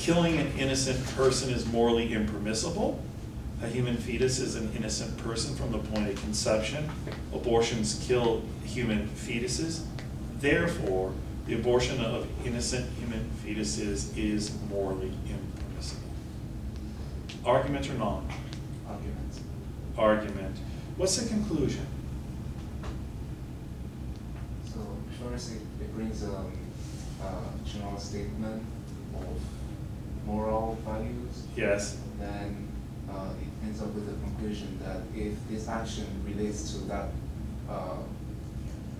killing an innocent person is morally impermissible. A human fetus is an innocent person from the point of conception. Abortions kill human fetuses. Therefore, the abortion of innocent human fetuses is morally impermissible. Argument or non? Argument. Argument. What's the conclusion? So first it brings a general statement of moral values. Yes. Then it ends up with the conclusion that if this action relates to that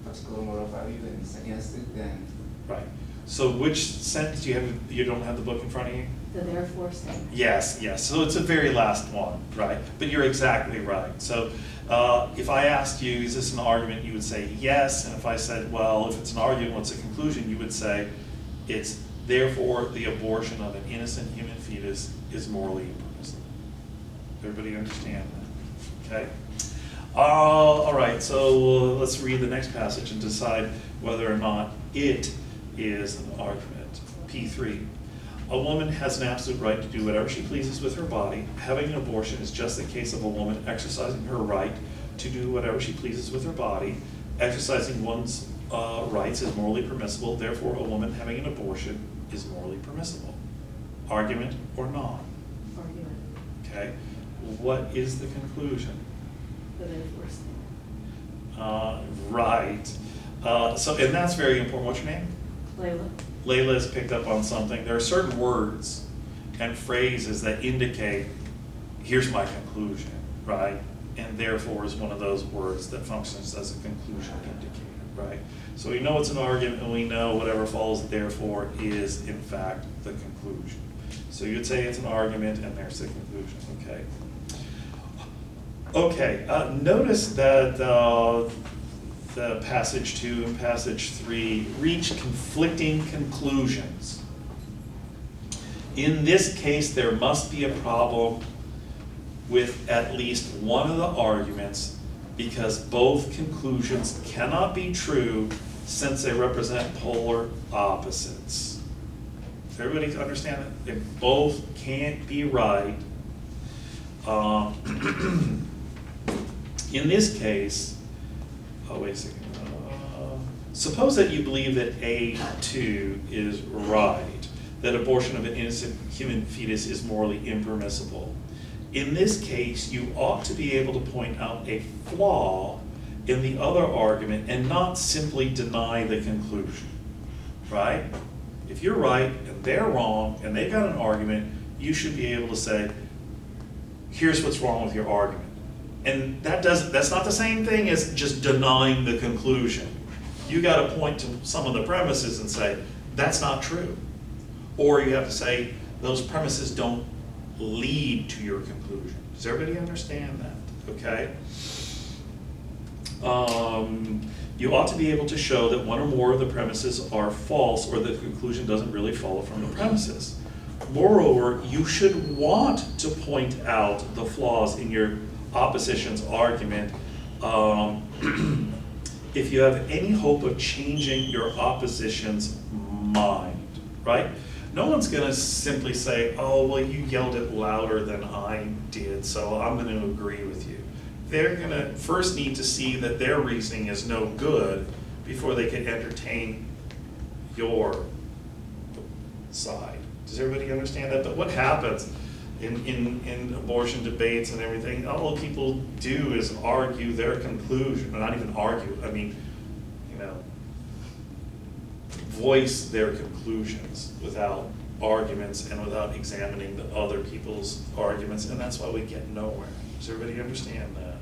particular moral value and it's against it, then Right. So which sentence do you have? You don't have the book in front of you? The therefore statement. Yes, yes. So it's the very last one, right? But you're exactly right. So if I asked you, is this an argument, you would say yes. And if I said, well, if it's an argument, what's the conclusion? You would say it's therefore the abortion of an innocent human fetus is morally impermissible. Everybody understand that? Okay. All right. So let's read the next passage and decide whether or not it is an argument. P3. A woman has an absolute right to do whatever she pleases with her body. Having an abortion is just the case of a woman exercising her right to do whatever she pleases with her body. Exercising one's rights is morally permissible. Therefore, a woman having an abortion is morally permissible. Argument or non? Argument. Okay. What is the conclusion? The therefore statement. Right. And that's very important. What's your name? Layla. Layla has picked up on something. There are certain words and phrases that indicate, here's my conclusion, right? And therefore is one of those words that functions as a conclusion indicator, right? So we know it's an argument, and we know whatever follows therefore is in fact the conclusion. So you'd say it's an argument, and there's the conclusion, okay? Okay, notice that the passage 2 and passage 3 reach conflicting conclusions. In this case, there must be a problem with at least one of the arguments because both conclusions cannot be true since they represent polar opposites. Does everybody understand that? They both can't be right. In this case, wait a second. Suppose that you believe that A2 is right, that abortion of an innocent human fetus is morally impermissible. In this case, you ought to be able to point out a flaw in the other argument and not simply deny the conclusion, right? If you're right and they're wrong and they've got an argument, you should be able to say, here's what's wrong with your argument. And that's not the same thing as just denying the conclusion. You got to point to some of the premises and say, that's not true. Or you have to say, those premises don't lead to your conclusion. Does everybody understand that? Okay? You ought to be able to show that one or more of the premises are false or the conclusion doesn't really follow from the premises. Moreover, you should want to point out the flaws in your opposition's argument if you have any hope of changing your opposition's mind, right? No one's going to simply say, oh, well, you yelled it louder than I did, so I'm going to agree with you. They're going to first need to see that their reasoning is no good before they can entertain your side. Does everybody understand that? But what happens in abortion debates and everything, all people do is argue their conclusion, or not even argue, I mean, voice their conclusions without arguments and without examining the other people's arguments, and that's why we get nowhere. Does everybody understand that?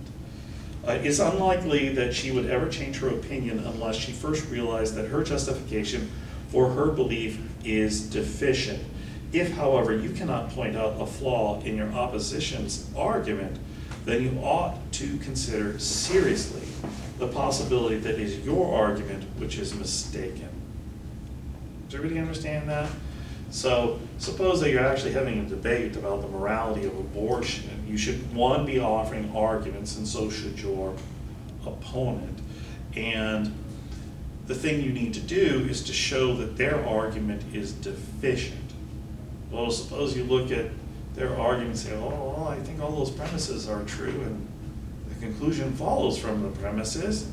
It's unlikely that she would ever change her opinion unless she first realized that her justification for her belief is deficient. If, however, you cannot point out a flaw in your opposition's argument, then you ought to consider seriously the possibility that it is your argument which is mistaken. Does everybody understand that? So suppose that you're actually having a debate about the morality of abortion. You should, one, be offering arguments, and so should your opponent. And the thing you need to do is to show that their argument is deficient. Well, suppose you look at their argument and say, oh, well, I think all those premises are true, and the conclusion follows from the premises.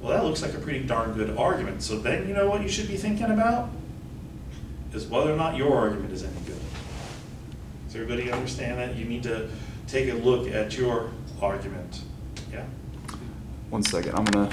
Well, that looks like a pretty darn good argument. So then you know what you should be thinking about? Is whether or not your argument is any good. Does everybody understand that? You need to take a look at your argument. Yeah? One second, I'm gonna